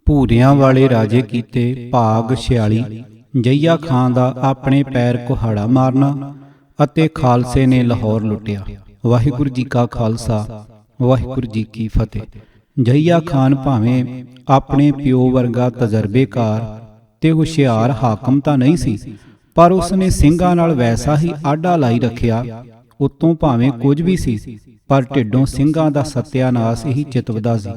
ਭੂਰਿਆਂ ਵਾਲੇ ਰਾਜੇ ਕੀਤੇ ਭਾਗ 46। ਜਈਆ ਖਾਂ ਦਾ ਆਪਣੇ ਪੈਰ ਕੁਹਾੜਾ ਮਾਰਨਾ ਅਤੇ ਖਾਲਸੇ ਨੇ ਲਾਹੌਰ ਲੁੱਟਿਆ। ਵਾਹਿਗੁਰੂ ਜੀ ਕਾ ਖਾਲਸਾ, ਵਾਹਿਗੁਰੂ ਜੀ ਕੀ ਫਤਿਹ। ਜਈਆ ਖਾਨ ਭਾਵੇਂ ਆਪਣੇ ਪਿਓ ਵਰਗਾ ਤਜਰਬੇਕਾਰ ਤੇ ਹੁਸ਼ਿਆਰ ਹਾਕਮ ਤਾਂ ਨਹੀਂ ਸੀ, ਪਰ ਉਸਨੇ ਸਿੰਘਾਂ ਨਾਲ ਵੈਸਾ ਹੀ ਆਡਾ ਲਾਈ ਰੱਖਿਆ। ਉਤੋਂ ਭਾਵੇਂ ਕੁਝ ਵੀ ਸੀ, ਪਰ ਢਿੱਡੋਂ ਸਿੰਘਾਂ ਦਾ ਸਤਿਆਨਾਸ਼ ਹੀ ਚਿਤਵਦਾ ਸੀ।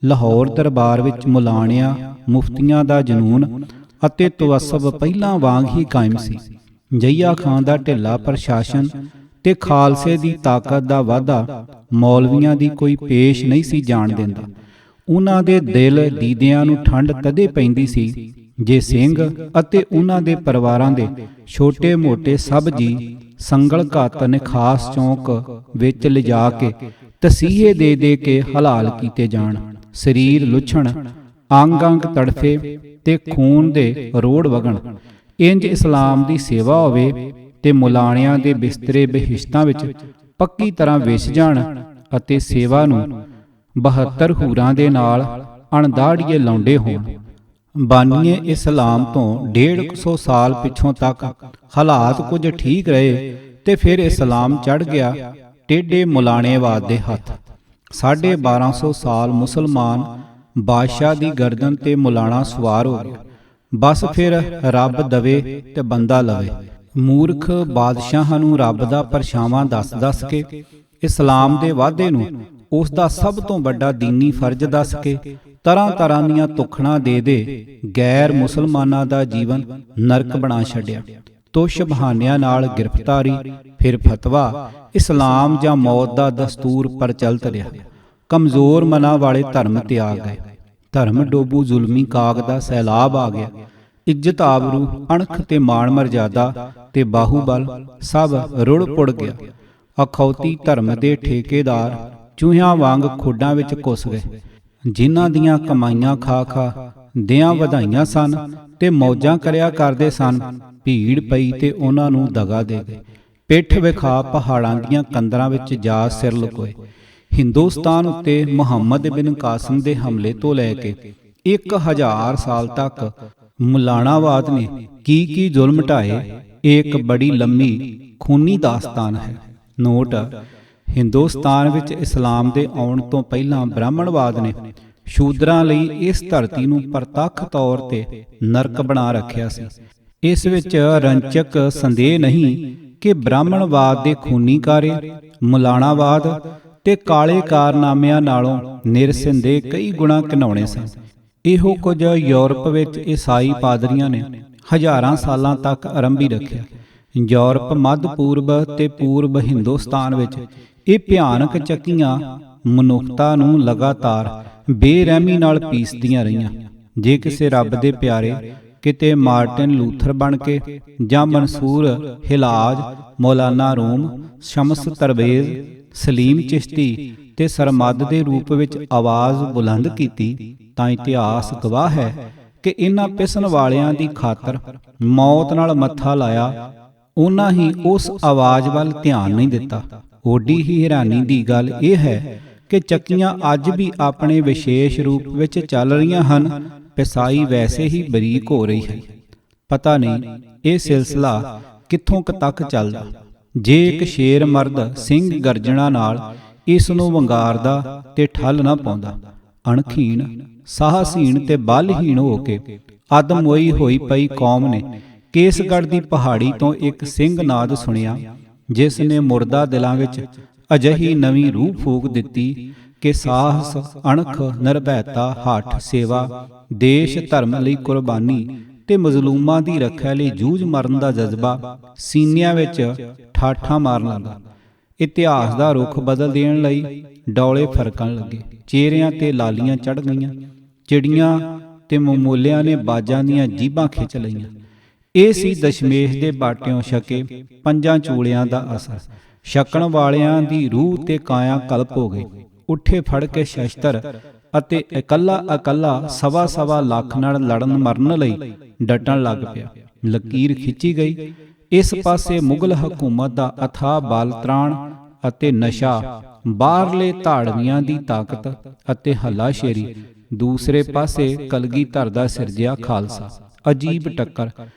ਲਾਹੌਰ ਦਰਬਾਰ ਵਿੱਚ ਮੁਲਾਣਿਆਂ ਮੁਫਤੀਆਂ ਦਾ ਜਨੂਨ ਅਤੇ ਤਵੱਸਬ ਪਹਿਲਾਂ ਵਾਂਗ ਹੀ ਕਾਇਮ ਸੀ। ਜਈਆ ਖਾਂ ਦਾ ਢਿੱਲਾ ਪ੍ਰਸ਼ਾਸਨ ਤੇ ਖਾਲਸੇ ਦੀ ਤਾਕਤ ਦਾ ਵਾਧਾ ਮੌਲਵੀਆਂ ਦੀ ਕੋਈ ਪੇਸ਼ ਨਹੀਂ ਸੀ ਜਾਣ ਦਿੰਦਾ। ਉਹਨਾਂ ਦੇ ਦਿਲ ਦੀਦਿਆਂ ਨੂੰ ਠੰਡ ਤਦੇ ਪੈਂਦੀ ਸੀ ਜੇ ਸਿੰਘ ਅਤੇ ਉਹਨਾਂ ਦੇ ਪਰਿਵਾਰਾਂ ਦੇ ਛੋਟੇ ਮੋਟੇ ਸਭ ਜੀ ਸੰਗਲ ਘੱਤ ਨਿਖਾਸ ਚੌਂਕ ਵਿੱਚ ਲਿਜਾ ਕੇ ਤਸੀਹੇ ਦੇ ਦੇ ਕੇ ਹਲਾਲ ਕੀਤੇ ਜਾਣ। ਸਰੀਰ ਲੁੱਛਣ, ਅੰਗ ਅੰਗ ਤੜਫੇ ਤੇ ਖੂਨ ਦੇ ਰੋੜ ਵਗਣ। ਇੰਜ ਇਸਲਾਮ ਦੀ ਸੇਵਾ ਹੋਵੇ ਤੇ ਮੁਲਾਣਿਆਂ ਦੇ ਬਿਸਤਰੇ ਬਹਿਸ਼ਤਾਂ ਵਿੱਚ ਪੱਕੀ ਤਰ੍ਹਾਂ ਵਿਛ ਜਾਣ ਅਤੇ ਸੇਵਾ ਨੂੰ 72 ਹੂਰਾਂ ਦੇ ਨਾਲ ਅਣਦਾੜੀਏ ਲਾਉਂਦੇ ਹੋਣ। ਬਾਨੀਏ ਇਸਲਾਮ ਤੋਂ 150 ਸਾਲ ਪਿੱਛੋਂ ਤੱਕ ਹਾਲਾਤ ਕੁਝ ਠੀਕ ਰਹੇ ਤੇ ਫਿਰ ਇਸਲਾਮ ਚੜ੍ਹ ਗਿਆ ਟੇਢੇ ਮੁਲਾਣੇਵਾਦ ਦੇ ਹੱਥ। 1250 ਸਾਲ ਮੁਸਲਮਾਨ ਬਾਦਸ਼ਾਹ ਦੀ ਗਰਦਨ ਤੇ ਮੁਲਾਣਾ ਸਵਾਰ ਹੋ ਗਿਆ। ਬਸ ਫਿਰ ਰੱਬ ਦਵੇ ਤੇ ਬੰਦਾ ਲਵੇ। ਮੂਰਖ ਬਾਦਸ਼ਾਹਾਂ ਨੂੰ ਰੱਬ ਦਾ ਪਰਛਾਵਾਂ ਦੱਸ ਕੇ ਇਸਲਾਮ ਦੇ ਵਾਅਦੇ ਨੂੰ ਉਸ ਦਾ ਸਭ ਤੋਂ ਵੱਡਾ ਦੀਨੀ ਫਰਜ਼ ਦੱਸ ਕੇ ਤਰ੍ਹਾਂ ਤਰ੍ਹਾਂ ਦੀਆਂ ਤੁਖਣਾ ਦੇ ਗੈਰ ਮੁਸਲਮਾਨਾਂ ਦਾ ਜੀਵਨ ਨਰਕ ਬਣਾ ਛੱਡਿਆ। ਤੁਸ਼ ਬਹਾਨਿਆਂ ਨਾਲ ਗ੍ਰਿਫਤਾਰੀ, ਫਿਰ ਫਤਵਾ, ਇਸਲਾਮ ਜਾਂ ਮੌਤ ਦਾ ਦਸਤੂਰ ਪ੍ਰਚਲਿਤ ਰਿਹਾ। ਕਮਜ਼ੋਰ ਮਨਾਂ ਵਾਲੇ ਧਰਮ ਤਿਆਗ ਗਏ। ਧਰਮ ਡੋਬੂ ਜ਼ੁਲਮੀ ਕਾਗ ਦਾ ਸੈਲਾਬ ਆ ਗਿਆ। ਇੱਜ਼ਤ ਆਬਰੂ, ਅਣਖ ਤੇ ਮਾਣ ਮਰਜ਼ਾਦਾ ਤੇ ਬਾਹੂਬਲ ਸਭ ਰੁੜ ਪੁੜ ਗਿਆ। ਅਖੌਤੀ ਧਰਮ ਦੇ ਠੇਕੇਦਾਰ ਚੂਹਿਆਂ ਵਾਂਗ ਖੋਡਾਂ ਵਿੱਚ ਘੁਸ ਗਏ। ਜਿਨ੍ਹਾਂ ਦੀਆਂ ਕਮਾਈਆਂ ਖਾ ਖਾ ਦਿਆਂ ਵਧਾਈਆਂ ਸਨ ਤੇ ਮੌਜਾਂ ਕਰਿਆ ਕਰਦੇ ਸਨ, ਭੀੜ ਪਈ ਤੇ ਉਹਨਾਂ ਨੂੰ ਦਗਾ ਦੇ ਗਏ। ਪਿੱਠ ਵਿਖਾ ਪਹਾੜਾਂ ਦੀਆਂ ਕੰਦਰਾਂ ਵਿੱਚ ਜਾ ਸਿਰ ਲੁਕੋਏ। ਹਿੰਦੁਸਤਾਨ ਉੱਤੇ ਮੁਹੰਮਦ ਬਿਨ ਕਾਸਿਮ ਦੇ ਹਮਲੇ ਤੋਂ ਲੈ ਕੇ 1000 ਸਾਲ ਤੱਕ ਮੁਲਾਣਾਵਾਦ ਨੇ ਕੀ ਜ਼ੁਲਮ ਢਾਏ, ਇੱਕ ਬੜੀ ਲੰਮੀ ਖੂਨੀ ਦਾਸਤਾਨ ਹੈ। ਨੋਟ: ਹਿੰਦੁਸਤਾਨ ਵਿੱਚ ਇਸਲਾਮ ਦੇ ਆਉਣ ਤੋਂ ਪਹਿਲਾਂ ਬ੍ਰਾਹਮਣਵਾਦ ਨੇ ਸ਼ੂਦਰਾਂ ਲਈ ਇਸ ਧਰਤੀ ਨੂੰ ਪ੍ਰਤੱਖ ਤੌਰ ਤੇ ਨਰਕ ਬਣਾ ਰੱਖਿਆ ਸੀ। ਇਸ ਵਿੱਚ ਰੰਚਕ ਸੰਦੇਹ ਨਹੀਂ ਕਿ ਬ੍ਰਾਹਮਣਵਾਦ ਦੇ ਖੂਨੀ ਕਾਰੇ ਮੁਲਾਣਾਵਾਦ ਤੇ ਕਾਲੇ ਕਾਰਨਾਮਿਆਂ ਨਾਲੋਂ ਨਿਰਸੰਦੇਹ ਕਈ ਗੁਣਾ ਘਿਨਾਉਣੇ ਸਨ। ਇਹੋ ਕੁਝ ਯੂਰਪ ਵਿੱਚ ਈਸਾਈ ਪਾਦਰੀਆਂ ਨੇ ਹਜ਼ਾਰਾਂ ਸਾਲਾਂ ਤੱਕ ਆਰੰਭੀ ਰੱਖਿਆ। ਯੂਰਪ, ਮੱਧ ਪੂਰਬ ਤੇ ਪੂਰਬ ਹਿੰਦੁਸਤਾਨ ਵਿੱਚ ਇਹ ਭਿਆਨਕ ਚੱਕੀਆਂ ਮਨੁੱਖਤਾ ਨੂੰ ਲਗਾਤਾਰ ਬੇਰਹਿਮੀ ਨਾਲ ਪੀਸਦੀਆਂ ਰਹੀਆਂ। ਜੇ ਕਿਸੇ ਰੱਬ ਦੇ ਪਿਆਰੇ ਕਿਤੇ ਮਾਰਟਿਨ ਲੂਥਰ ਬਣ ਕੇ ਜਾਂ ਮਨਸੂਰ ਹਿਲਾਜ, ਮੌਲਾਨਾ ਰੂਮ, ਸ਼ਮਸ ਤਰਵੇਜ਼, ਸਲੀਮ ਚਿਸ਼ਤੀ ਤੇ ਸਰਮਦ ਦੇ ਰੂਪ ਵਿੱਚ ਆਵਾਜ਼ ਬੁਲੰਦ ਕੀਤੀ ਤਾਂ ਇਤਿਹਾਸ ਗਵਾਹ ਹੈ ਕਿ ਇਹਨਾਂ ਪਿਸਣ ਵਾਲਿਆਂ ਦੀ ਖਾਤਰ ਮੌਤ ਨਾਲ ਮੱਥਾ ਲਾਇਆ, ਉਹਨਾਂ ਹੀ ਉਸ ਆਵਾਜ਼ ਵੱਲ ਧਿਆਨ ਨਹੀਂ ਦਿੱਤਾ। ਓਡੀ ਹੀ ਹੈਰਾਨੀ ਦੀ ਗੱਲ ਇਹ ਹੈ ਕਿ ਚੱਕੀਆਂ ਅੱਜ ਵੀ ਆਪਣੇ ਵਿਸ਼ੇਸ਼ ਰੂਪ ਵਿੱਚ ਚੱਲ ਰਹੀਆਂ ਹਨ। ਪਿਸਾਈ ਵੈਸੇ ਹੀ ਬਰੀਕ ਹੋ ਰਹੀ ਹੈ। ਪਤਾ ਨਹੀਂ ਇਹ ਸਿਲਸਿਲਾ ਕਿੱਥੋਂ ਤੱਕ ਚੱਲਦਾ। ਜੇ ਇੱਕ ਸ਼ੇਰ ਮਰਦ ਸਿੰਘ ਗਰਜਣਾ ਨਾਲ ਇਸ ਨੂੰ ਵੰਗਾਰਦਾ ਤੇ ਠੱਲ ਨਾ ਪਾਉਂਦਾ। ਅਣਖੀਣ, ਸਾਹਸੀਣ ਤੇ ਬਲਹੀਣ ਹੋ ਕੇ ਅਦਮੋਈ ਹੋਈ ਪਈ ਕੌਮ ਨੇ ਕੇਸਗੜ੍ਹ ਦੀ ਪਹਾੜੀ ਤੋਂ ਇੱਕ ਸਿੰਘ ਨਾਦ ਸੁਣਿਆ, ਜਿਸ ਨੇ ਮੁਰਦਾ ਦਿਲਾਂ ਵਿੱਚ ਅਜਿਹੀ ਨਵੀਂ ਰੂਹ ਫੂਕ ਦਿੱਤੀ ਕਿ ਸਾਹਸ, ਅਣਖ, ਨਿਰਭੈਤਾ, ਹੱਠ, ਸੇਵਾ, ਦੇਸ਼ ਧਰਮ ਲਈ ਕੁਰਬਾਨੀ ਤੇ ਮਜ਼ਲੂਮਾਂ ਦੀ ਰੱਖਿਆ ਲਈ ਜੂਝ ਮਰਨ ਦਾ ਜਜ਼ਬਾ ਸੀਨਿਆਂ ਵਿੱਚ ਠਾਠਾਂ ਮਾਰਨ ਲੱਗਾ। ਇਤਿਹਾਸ ਦਾ ਰੁਖ ਬਦਲ ਦੇਣ ਲਈ ਡੌਲੇ ਫਰਕਣ ਲੱਗੇ। ਚਿਹਰਿਆਂ ਤੇ ਲਾਲੀਆਂ ਚੜ੍ਹ ਗਈਆਂ। ਚਿੜੀਆਂ ਤੇ ਮਮੂਲਿਆਂ ਨੇ ਬਾਜਾਂ ਦੀਆਂ ਜੀਭਾਂ ਖਿੱਚ ਲਈਆਂ। ਇਹ ਸੀ ਦਸ਼ਮੇਸ਼ ਦੇ ਬਾਟਿਓਂ ਛਕੇ ਪੰਜਾਂ ਚੂਲਿਆਂ ਦਾ ਅਸਰ। ਛਕਣ ਵਾਲਿਆਂ ਦੀ ਰੂਹ ਤੇ ਕਾਇਆ ਕਲਪ ਹੋ ਗਈ। ਉੱਠੇ ਫੜ ਕੇ ਸ਼ਸਤਰ ਅਤੇ ਇਕੱਲਾ ਸਵਾ ਲੱਖ ਨਾਲ ਲੜਨ ਮਰਨ ਲਈ ਡਟਣ ਲੱਗ ਪਿਆ। ਲਕੀਰ ਖਿੱਚੀ ਗਈ। ਇਸ ਪਾਸੇ ਮੁਗਲ ਹਕੂਮਤ ਦਾ ਅਥਾਹ ਬਲ ਤਰਾਣ ਅਤੇ ਨਸ਼ਾ, ਬਾਹਰਲੇ ਧਾੜਵੀਆਂ ਦੀ ਤਾਕਤ ਅਤੇ ਹੱਲਾਸ਼ੇਰੀ ਦੂਸਰੇ ਪਾਸੇ ਕਲਗੀਧਰ ਦਾ ਸਿਰਜਿਆ ਖਾਲਸਾ। ਅਜੀਬ ਟੱਕਰ।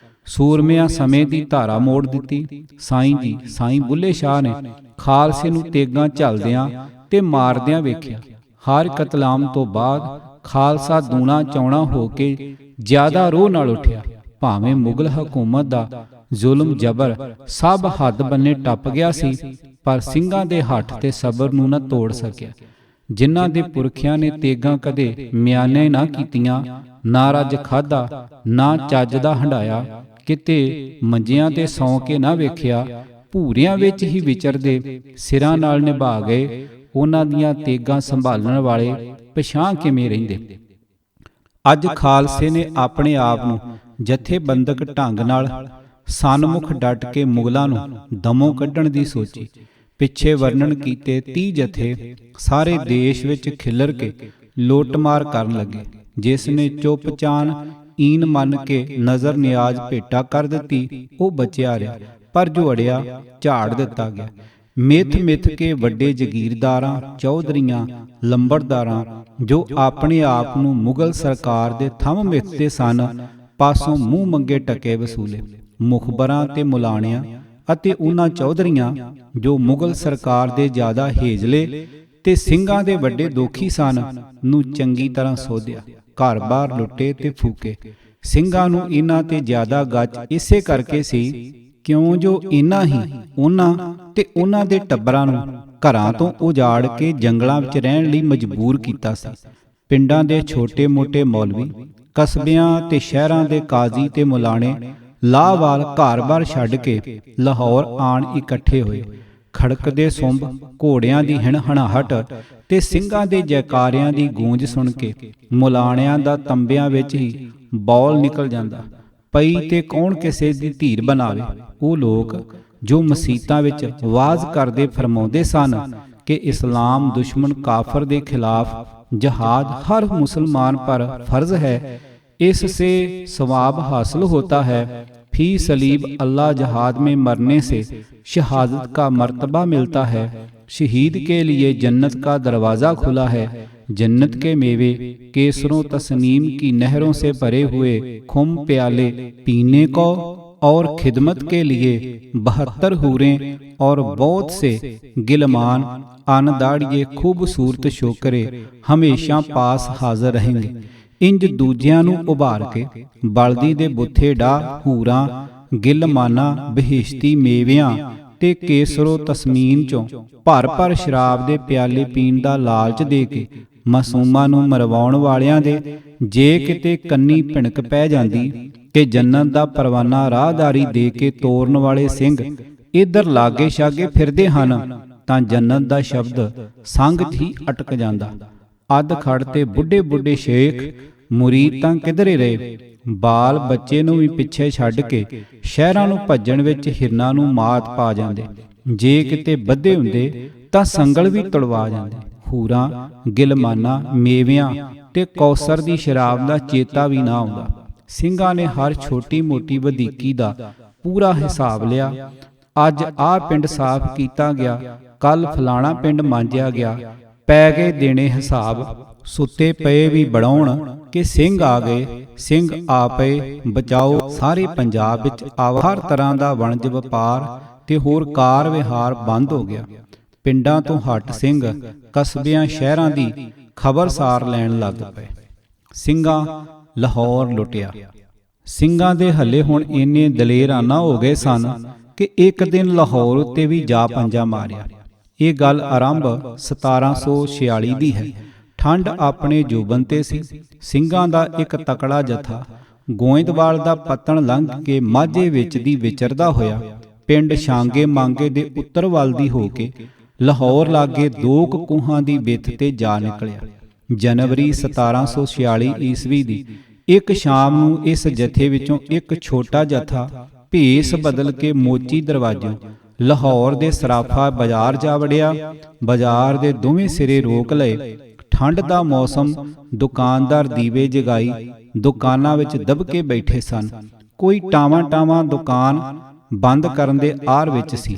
ਸੂਰਮਿਆਂ ਸਮੇਂ ਦੀ ਧਾਰਾ ਮੋੜ ਦਿੱਤੀ। ਸਾਈਂ ਬੁੱਲੇ ਸ਼ਾਹ ਨੇ ਖਾਲਸੇ ਨੂੰ ਤੇਗਾਂ ਝੱਲਦਿਆਂ ਤੇ ਮਾਰਦਿਆਂ ਵੇਖਿਆ। ਹਰ ਕਤਲਾਮ ਤੋਂ ਬਾਅਦ ਖਾਲਸਾ ਦੂਣਾ ਚੌਣਾ ਹੋ ਕੇ ਜ਼ਿਆਦਾ ਰੋਹ ਨਾਲ ਉੱਠਿਆ। ਭਾਵੇਂ ਮੁਗਲ ਹਕੂਮਤ ਦਾ ਜ਼ੁਲਮ ਜਬਰ ਸਭ ਹੱਦ ਬੰਨੇ ਟੱਪ ਗਿਆ ਸੀ, ਪਰ ਸਿੰਘਾਂ ਦੇ ਹੱਠ ਤੇ ਸਬਰ ਨੂੰ ਨਾ ਤੋੜ ਸਕਿਆ। ਜਿਨ੍ਹਾਂ ਦੇ ਪੁਰਖਿਆਂ ਨੇ ਤੇਗਾਂ ਕਦੇ ਮਿਆਨੇ ਨਾ ਕੀਤੀਆਂ, ਨਾ ਰੱਜ ਖਾਧਾ, ਨਾ ਚੱਜ ਦਾ ਹੰਢਾਇਆ, ਕਿਤੇ ਮੰਜਿਆਂ ਤੇ ਸੌਂ ਕੇ ਨਾ ਵੇਖਿਆ, ਭੂਰਿਆਂ ਵਿੱਚ ਹੀ ਵਿਚਰਦੇ ਸਿਰਾਂ ਨਾਲ ਨਿਭਾ ਗਏ, ਉਹਨਾਂ ਦੀਆਂ ਤੇਗਾਂ ਸੰਭਾਲਣ ਵਾਲੇ ਪਛਾਂ ਕਿਵੇਂ ਰਹਿੰਦੇ। ਅੱਜ ਖਾਲਸੇ ਨੇ ਆਪਣੇ ਆਪ ਨੂੰ ਜਥੇਬੰਦਕ ਢੰਗ ਨਾਲ ਸਨਮੁਖ ਡਟ ਕੇ ਮੁਗਲਾਂ ਨੂੰ ਦਮੋਂ ਕੱਢਣ ਦੀ ਸੋਚੀ। ਪਿੱਛੇ ਵਰਣਨ ਕੀਤੇ 30 ਜਥੇ ਸਾਰੇ ਦੇਸ਼ ਵਿੱਚ ਖਿੱਲਰ ਕੇ ਲੁੱਟਮਾਰ ਕਰਨ ਲੱਗੇ। ਜਿਸ ਨੇ ਚੁੱਪਚਾਨ ਈਨ ਮੰਨ ਕੇ ਨਜ਼ਰ ਨਿਆਜ਼ ਭੇਟਾ ਕਰ ਦਿੱਤੀ, ਉਹ ਬਚਿਆ ਰਿਹਾ, ਪਰ ਜੋ ਅੜਿਆ ਝਾੜ ਦਿੱਤਾ ਗਿਆ। ਮਿੱਥ ਕੇ ਵੱਡੇ ਜਗੀਰਦਾਰਾਂ, ਚੌਧਰੀਆਂ, ਲੰਬੜਦਾਰਾਂ ਜੋ ਆਪਣੇ ਆਪ ਨੂੰ ਮੁਗਲ ਸਰਕਾਰ ਦੇ ਥੰਮ ਮਿੱਥਦੇ ਸਨ, ਪਾਸੋਂ ਮੂੰਹ ਮੰਗੇ ਟਕੇ ਵਸੂਲੇ। ਮੁਖਬਰਾਂ ਤੇ ਮੁਲਾਣਿਆਂ ਅਤੇ ਉਹਨਾਂ ਚੌਧਰੀਆਂ ਜੋ ਮੁਗਲ ਸਰਕਾਰ ਦੇ ਜ਼ਿਆਦਾ ਹੇਜਲੇ ਤੇ ਸਿੰਘਾਂ ਦੇ ਵੱਡੇ ਦੋਖੀ ਸਨ, ਨੂੰ ਚੰਗੀ ਤਰ੍ਹਾਂ ਸੋਧਿਆ। ਘਰ-ਬਾਰ ਲੁੱਟੇ ਤੇ ਫੂਕੇ। ਸਿੰਘਾਂ ਨੂੰ ਇਹਨਾਂ ਤੇ ਜ਼ਿਆਦਾ ਗੱਚ ਇਸੇ ਕਰਕੇ ਸੀ ਕਿਉਂ ਜੋ ਇਹਨਾਂ ਹੀ ਉਹਨਾਂ ਤੇ ਉਹਨਾਂ ਦੇ ਟੱਬਰਾਂ ਨੂੰ ਘਰਾਂ ਤੋਂ ਉਜਾੜ ਕੇ ਜੰਗਲਾਂ ਵਿੱਚ ਰਹਿਣ ਲਈ ਮਜਬੂਰ ਕੀਤਾ ਸੀ। ਪਿੰਡਾਂ ਦੇ ਛੋਟੇ-ਮੋਟੇ ਮੌਲਵੀ, ਕਸਬਿਆਂ ਤੇ ਸ਼ਹਿਰਾਂ ਦੇ ਕਾਜ਼ੀ ਤੇ ਮੁਲਾਣੇ ਲਾਹਵਾਲ ਘਰ-ਬਾਰ ਛੱਡ ਕੇ ਲਾਹੌਰ ਆਣ ਇਕੱਠੇ ਹੋਏ। ਖੜਕਦੇ ਸੁੰਬ, ਘੋੜਿਆਂ ਦੀ ਹਿਣਹਣਾਹਟ ਤੇ ਸਿੰਘਾਂ ਦੇ ਜੈਕਾਰਿਆਂ ਦੀ ਗੂੰਜ ਸੁਣ ਕੇ ਮੁਲਾਣਿਆਂ ਦਾ ਤੰਬਿਆਂ ਵਿੱਚ ਹੀ ਬੌਲ ਨਿਕਲ ਜਾਂਦਾ। ਪਈ ਤੇ ਕੌਣ ਕਿਸੇ ਦੀ ਧੀਰ ਬਣਾਵੇ। ਉਹ ਲੋਕ ਜੋ ਮਸੀਤਾਂ ਵਿੱਚ ਵਾਜ਼ ਕਰਦੇ ਫਰਮਾਉਂਦੇ ਸਨ ਕਿ ਇਸਲਾਮ ਦੁਸ਼ਮਣ ਕਾਫਰ ਦੇ ਖਿਲਾਫ ਜਹਾਦ ਹਰ मुसलमान पर फर्ज है, इससे सवाब हासिल होता है, फी सलीब अल्लाह जहाद में मरने से शहादत का मर्तबा मिलता है, शहीद के लिए जन्नत का दरवाज़ा खुला है, जन्नत के मेवे केसरों तस्नीम की नहरों से भरे हुए खुम प्याले पीने को, और खिदमत के लिए 72 हूरें और बहुत से गिलमान अनदाड़िए खूबसूरत शोकरे हमेशा पास हाजिर रहेंगे। इंज दूजियां नूं उभार के बलदी दे बुथे डा हूरां गिलमाना बहिश्ती मेवियां ते केसरो तस्मीन चों भर भर शराब दे प्याले पीण दा लालच दे के मासूमां नूं मरवाउण वालियां दे जे किते कन्नी भिणक पै जांदी कि जन्नत दा परवाना राहदारी दे के तोरन वाले सिंह इधर लागे शागे फिरदे हन तां जन्नत दा शब्द संग ही अटक जांदा। अध खड़ ते बुढ़े बुढ़े शेख मुरीद तां किधरे रहे। बाल बच्चे नूं भी पिछे छड्ड के शहरां नूं भज्जण विच हिरनां नूं मात पा जांदे। जे किते बद्धे हुंदे तां संगल भी तड़वा जांदे। हूरां गिलमाना मेवियां ते कौसर दी शराब दा चेता भी ना आउंदा। ਸਿੰਘਾਂ ਨੇ ਹਰ ਛੋਟੀ ਮੋਟੀ ਵਧੀਕੀ ਦਾ ਪੂਰਾ ਹਿਸਾਬ ਲਿਆ। ਅੱਜ ਆਹ ਪਿੰਡ ਸਾਫ਼ ਕੀਤਾ ਗਿਆ, ਕੱਲ ਫਲਾਣਾ ਪਿੰਡ ਮਾਂਜਿਆ ਗਿਆ, ਪੈ ਗਏ ਦੇਣੇ ਹਿਸਾਬ। ਸੁੱਤੇ ਪਏ ਵੀ ਬੜਾਉਣ ਕਿ ਸਿੰਘ ਆ ਗਏ, ਸਿੰਘ ਆ ਪਏ ਬਚਾਓ। ਸਾਰੇ ਪੰਜਾਬ ਵਿੱਚ ਹਰ ਤਰ੍ਹਾਂ ਦਾ ਵਣਜ ਵਪਾਰ ਤੇ ਹੋਰ ਕਾਰ ਵਿਹਾਰ ਬੰਦ ਹੋ ਗਿਆ। ਪਿੰਡਾਂ ਤੋਂ ਹੱਟ ਸਿੰਘ ਕਸਬਿਆਂ ਸ਼ਹਿਰਾਂ ਦੀ ਖਬਰਸਾਰ ਲੈਣ ਲੱਗ ਪਏ। ਸਿੰਘਾਂ ਲਾਹੌਰ ਲੁੱਟਿਆ। ਸਿੰਘਾਂ ਦੇ ਹੱਲੇ ਹੁਣ ਇੰਨੇ ਦਲੇਰਾਨਾ ਹੋ ਗਏ ਸਨ ਕਿ ਇੱਕ ਦਿਨ ਲਾਹੌਰ ਉੱਤੇ ਵੀ ਜਾ ਪੰਜਾ ਮਾਰਿਆ। ਇਹ ਗੱਲ ਆਰੰਭ 1746 ਦੀ ਹੈ। ਠੰਡ ਆਪਣੇ ਜੋਬਨ ਤੇ ਸੀ। ਸਿੰਘਾਂ ਦਾ ਇੱਕ ਤਕੜਾ ਜਥਾ ਗੋਇੰਦਵਾਲ ਦਾ ਪੱਤਣ ਲੰਘ ਕੇ ਮਾਝੇ ਵਿੱਚ ਦੀ ਵਿਚਰਦਾ ਹੋਇਆ ਪਿੰਡ ਸ਼ਾਂਗੇ ਮਾਂਗੇ ਦੇ ਉੱਤਰ ਵੱਲ ਦੀ ਹੋ ਕੇ ਲਾਹੌਰ ਲਾਗੇ 2 ਕੂਹਾਂ ਦੀ ਵਿੱਥ ਤੇ ਜਾ ਨਿਕਲਿਆ। ਜਨਵਰੀ 1746 ਈਸਵੀ ਦੀ ਇੱਕ ਸ਼ਾਮ ਨੂੰ ਇਸ ਜਥੇ ਵਿੱਚੋਂ ਇੱਕ ਛੋਟਾ ਜਥਾ ਭੇਸ ਬਦਲ ਕੇ ਮੋਚੀ ਦਰਵਾਜ਼ਿਓਂ ਲਾਹੌਰ ਦੇ ਸਰਾਫਾ ਬਾਜ਼ਾਰ ਜਾ ਵੜਿਆ। ਬਾਜ਼ਾਰ ਦੇ ਦੋਵੇਂ ਸਿਰੇ ਰੋਕ ਲਏ। ਠੰਡ ਦਾ ਮੌਸਮ, ਦੁਕਾਨਦਾਰ ਦੀਵੇ ਜਗਾਈ ਦੁਕਾਨਾਂ ਵਿੱਚ ਦਬਕੇ ਬੈਠੇ ਸਨ। ਕੋਈ ਟਾਵਾਂ ਦੁਕਾਨ ਬੰਦ ਕਰਨ ਦੇ ਆਰ ਵਿੱਚ ਸੀ।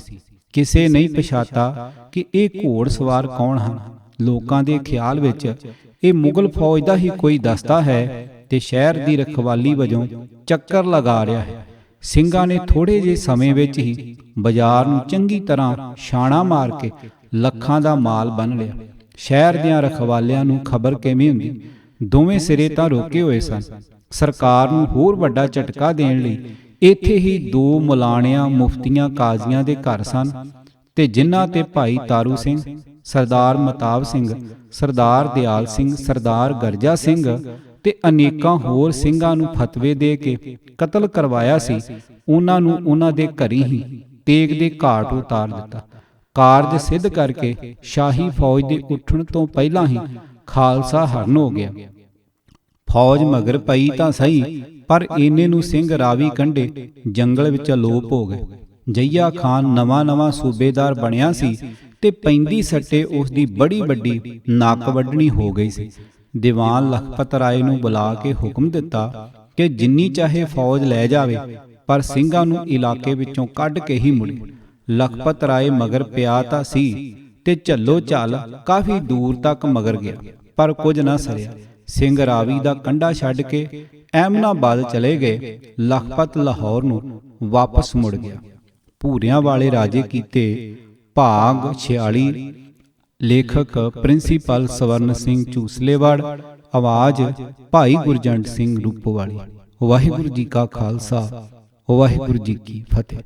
ਕਿਸੇ ਨਹੀਂ ਪਛਾਤਾ ਕਿ ਇਹ ਘੋੜ ਸਵਾਰ ਕੌਣ ਹਨ। ਲੋਕਾਂ ਦੇ ਖਿਆਲ ਵਿੱਚ ਇਹ ਮੁਗਲ ਫੌਜ ਦਾ ਹੀ ਕੋਈ ਦਸਤਾ ਹੈ ਤੇ ਸ਼ਹਿਰ ਦੀ ਰਖਵਾਲੀ ਵਜੋਂ ਚੱਕਰ ਲਗਾ ਰਿਹਾ ਹੈ। ਸਿੰਘਾਂ ਨੇ ਥੋੜੇ ਜਿਹੇ ਸਮੇਂ ਵਿੱਚ ਹੀ ਬਾਜ਼ਾਰ ਨੂੰ ਚੰਗੀ ਤਰ੍ਹਾਂ ਛਾਣਾ ਮਾਰ ਕੇ ਲੱਖਾਂ ਦਾ ਮਾਲ ਬੰਨ ਲਿਆ। ਸ਼ਹਿਰ ਦਿਆਂ ਰਖਵਾਲਿਆਂ ਨੂੰ ਖਬਰ ਕਿਵੇਂ ਹੁੰਦੀ? ਦੋਵੇਂ ਸਿਰੇ ਤਾਂ ਰੋਕੇ ਹੋਏ ਸਨ। ਸਰਕਾਰ ਨੂੰ ਹੋਰ ਵੱਡਾ ਝਟਕਾ ਦੇਣ ਲਈ ਇੱਥੇ ਹੀ 2 ਮੁਲਾਣਿਆਂ ਮੁਫਤੀਆਂ ਕਾਜ਼ੀਆਂ ਦੇ ਘਰ ਸਨ ਤੇ ਜਿਨ੍ਹਾਂ ਤੇ ਭਾਈ ਤਾਰੂ ਸਿੰਘ, ਸਰਦਾਰ ਮਤਾਬ ਸਿੰਘ, ਸਰਦਾਰ ਦਿਆਲ ਸਿੰਘ, ਸਰਦਾਰ ਗਰਜਾ ਸਿੰਘ ਤੇ ਅਨੇਕਾਂ ਹੋਰ ਸਿੰਘਾਂ ਨੂੰ ਫਤਵੇ ਦੇ ਕੇ ਕਤਲ ਕਰਵਾਇਆ ਸੀ, ਉਹਨਾਂ ਨੂੰ ਉਹਨਾਂ ਦੇ ਘਰੀ ਹੀ ਤੇਗ ਦੇ ਘਾਟ ਉਤਾਰ ਦਿੱਤਾ। ਕਾਰਜ ਸਿੱਧ ਕਰਕੇ ਸ਼ਾਹੀ ਫੌਜ ਦੇ ਉੱਠਣ ਤੋਂ ਪਹਿਲਾਂ ਹੀ ਖਾਲਸਾ ਹਰਨ ਹੋ ਗਿਆ। ਫੌਜ ਮਗਰ ਪਈ ਤਾਂ ਸਹੀ, ਪਰ ਇੰਨੇ ਨੂੰ ਸਿੰਘ ਰਾਵੀ ਕੰਢੇ ਜੰਗਲ ਵਿੱਚ ਅਲੋਪ ਹੋ ਗਏ। ਜਈਆ ਖਾਨ ਨਵਾਂ ਸੂਬੇਦਾਰ ਬਣਿਆ ਸੀ ਤੇ ਪੈਂਦੀ ਸੱਟੇ ਉਸ ਦੀ ਬੜੀ ਵੱਡੀ ਨੱਕ ਵੱਢਣੀ ਹੋ ਗਈ ਸੀ। ਦੀਵਾਨ ਲਖਪਤ ਰਾਏ ਨੂੰ ਬੁਲਾ ਕੇ ਹੁਕਮ ਦਿੱਤਾ ਕਿ ਜਿੰਨੀ ਚਾਹੇ ਫੌਜ ਲੈ ਜਾਵੇ, ਪਰ ਸਿੰਘਾਂ ਨੂੰ ਇਲਾਕੇ ਵਿੱਚੋਂ ਕੱਢ ਕੇ ਹੀ ਮੁੜੇ। ਲਖਪਤ ਰਾਏ ਮਗਰ ਪਿਆ ਤਾਂ ਸੀ ਤੇ ਝੱਲੋ ਝੱਲ ਕਾਫੀ ਦੂਰ ਤੱਕ ਮਗਰ ਗਿਆ, ਪਰ ਕੁਝ ਨਾ ਸਰਿਆ। ਸਿੰਘ ਰਾਵੀ ਦਾ ਕੰਢਾ ਛੱਡ ਕੇ ਐਮਨਾਬਾਦ ਚਲੇ ਗਏ। ਲਖਪਤ ਲਾਹੌਰ ਨੂੰ ਵਾਪਸ ਮੁੜ ਗਿਆ। ਭੂਰਿਆਂ ਵਾਲੇ ਰਾਜੇ ਕੀਤੇ ਭਾਗ 46। ਲੇਖਕ ਪ੍ਰਿੰਸੀਪਲ ਸਵਰਨ ਸਿੰਘ ਚੂਸਲੇਵਾੜ। ਆਵਾਜ਼ ਭਾਈ ਗੁਰਜੰਟ ਸਿੰਘ ਰੂਪੋਵਾਲੀ। ਵਾਹਿਗੁਰੂ ਜੀ ਕਾ ਖਾਲਸਾ, ਵਾਹਿਗੁਰੂ ਜੀ ਕੀ ਫਤਿਹ।